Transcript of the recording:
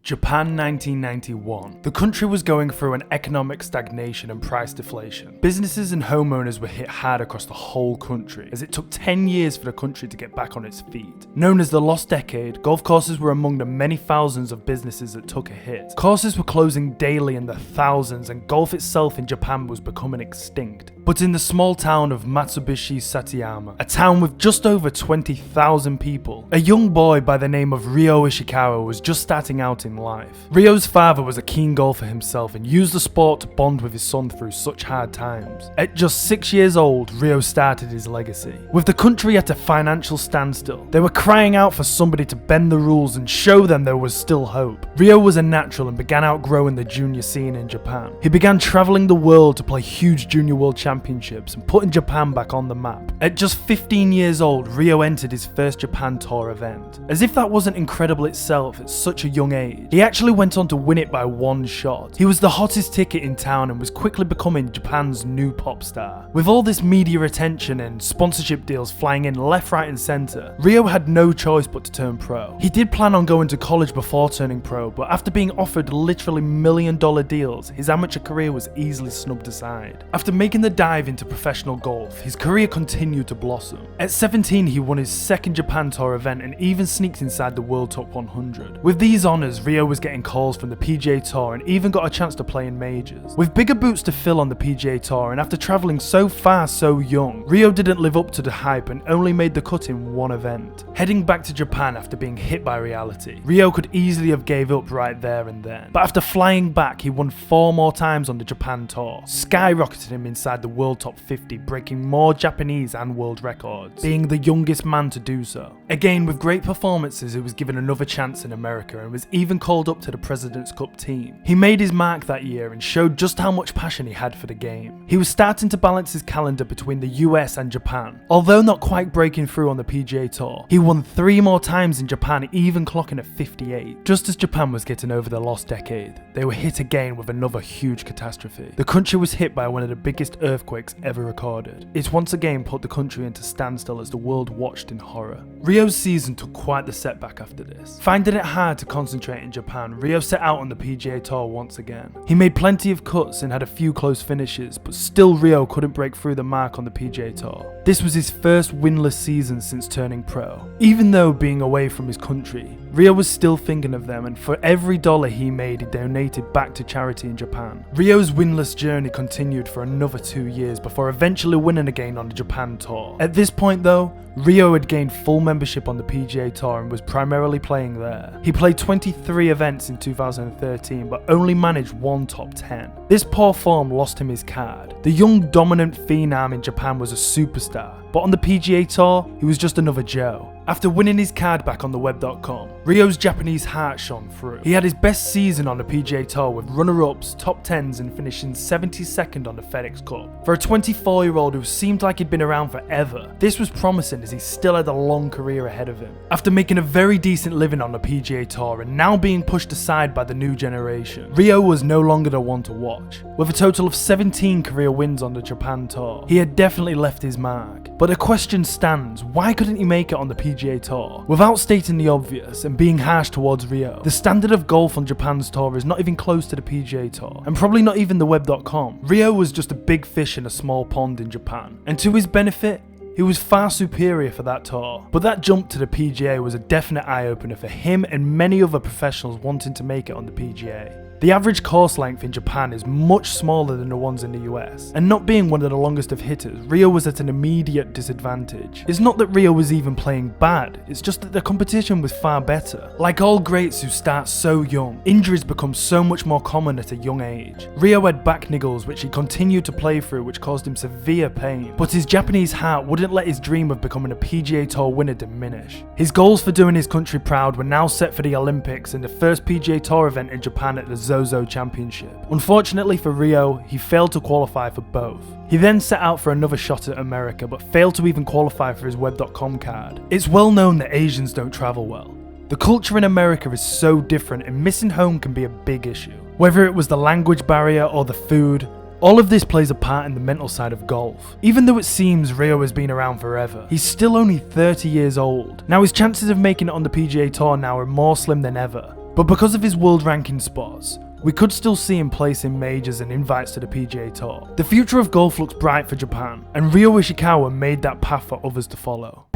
Japan 1991. The country was going through an economic stagnation and price deflation. Businesses and homeowners were hit hard across the whole country, as it took 10 years for the country to get back on its feet. Known as the Lost Decade, golf courses were among the many thousands of businesses that took a hit. Courses were closing daily in the thousands, and golf itself in Japan was becoming extinct. But in the small town of Matsubishi Satayama, a town with just over 20,000 people, a young boy by the name of Ryo Ishikawa was just starting out in life. Ryo's father was a keen golfer himself and used the sport to bond with his son through such hard times. At just 6 years old, Ryo started his legacy. With the country at a financial standstill, they were crying out for somebody to bend the rules and show them there was still hope. Ryo was a natural and began outgrowing the junior scene in Japan. He began traveling the world to play huge junior world championships and putting Japan back on the map. At just 15 years old, Ryo entered his first Japan Tour event. As if that wasn't incredible itself at such a young age, he actually went on to win it by one shot. He was the hottest ticket in town and was quickly becoming Japan's new pop star. With all this media attention and sponsorship deals flying in left, right and centre, Ryo had no choice but to turn pro. He did plan on going to college before turning pro, but after being offered literally million-dollar deals, his amateur career was easily snubbed aside. After making the dive into professional golf, his career continued to blossom. At 17, he won his second Japan Tour event and even sneaked inside the World Top 100. With these honours, Ryo was getting calls from the PGA Tour and even got a chance to play in majors. With bigger boots to fill on the PGA Tour, and after travelling so far so young, Ryo didn't live up to the hype and only made the cut in one event. Heading back to Japan after being hit by reality, Ryo could easily have gave up right there and then. But after flying back, he won 4 more times on the Japan Tour, skyrocketed him inside the World Top 50, breaking more Japanese and world records, being the youngest man to do so. Again, with great performances, he was given another chance in America and was even called up to the President's Cup team. He made his mark that year and showed just how much passion he had for the game. He was starting to balance his calendar between the US and Japan. Although not quite breaking through on the PGA Tour, he won 3 more times in Japan, even clocking at 58. Just as Japan was getting over the lost decade, they were hit again with another huge catastrophe. The country was hit by one of the biggest earthquakes ever recorded. It once again put the country into standstill as the world watched in horror. Ryo's season took quite the setback after this. Finding it hard to concentrate in Japan, Ryo set out on the PGA Tour once again. He made plenty of cuts and had a few close finishes, but still Ryo couldn't break through the mark on the PGA Tour. This was his first winless season since turning pro. Even though being away from his country, Ryo was still thinking of them, and for every dollar he made, he donated back to charity in Japan. Ryo's winless journey continued for another 2 years before eventually winning again on the Japan Tour. At this point though, Ryo had gained full membership on the PGA Tour and was primarily playing there. He played 23 events in 2013 but only managed 1 top 10. This poor form lost him his card. The young dominant phenom in Japan was a superstar, but on the PGA Tour, he was just another Joe. After winning his card back on the web.com, Ryo's Japanese heart shone through. He had his best season on the PGA Tour with runner-ups, top 10s and finishing 72nd on the FedEx Cup. For a 24-year-old who seemed like he'd been around forever, this was promising as he still had a long career ahead of him. After making a very decent living on the PGA Tour and now being pushed aside by the new generation, Ryo was no longer the one to watch. With a total of 17 career wins on the Japan Tour, he had definitely left his mark. But the question stands, why couldn't he make it on the PGA Tour? Without stating the obvious and being harsh towards Ryo, the standard of golf on Japan's tour is not even close to the PGA Tour, and probably not even the web.com. Ryo was just a big fish in a small pond in Japan, and to his benefit, he was far superior for that tour. But that jump to the PGA was a definite eye-opener for him and many other professionals wanting to make it on the PGA. The average course length in Japan is much smaller than the ones in the US, and not being one of the longest of hitters, Ryo was at an immediate disadvantage. It's not that Ryo was even playing bad, it's just that the competition was far better. Like all greats who start so young, injuries become so much more common at a young age. Ryo had back niggles which he continued to play through, which caused him severe pain, but his Japanese heart wouldn't let his dream of becoming a PGA Tour winner diminish. His goals for doing his country proud were now set for the Olympics and the first PGA Tour event in Japan at the Zozo Championship. Unfortunately for Ryo, he failed to qualify for both. He then set out for another shot at America but failed to even qualify for his web.com card. It's well known that Asians don't travel well. The culture in America is so different and missing home can be a big issue. Whether it was the language barrier or the food, all of this plays a part in the mental side of golf. Even though it seems Ryo has been around forever, he's still only 30 years old. Now his chances of making it on the PGA Tour now are more slim than ever. But because of his world ranking spots, we could still see him placing majors and invites to the PGA Tour. The future of golf looks bright for Japan, and Ryo Ishikawa made that path for others to follow.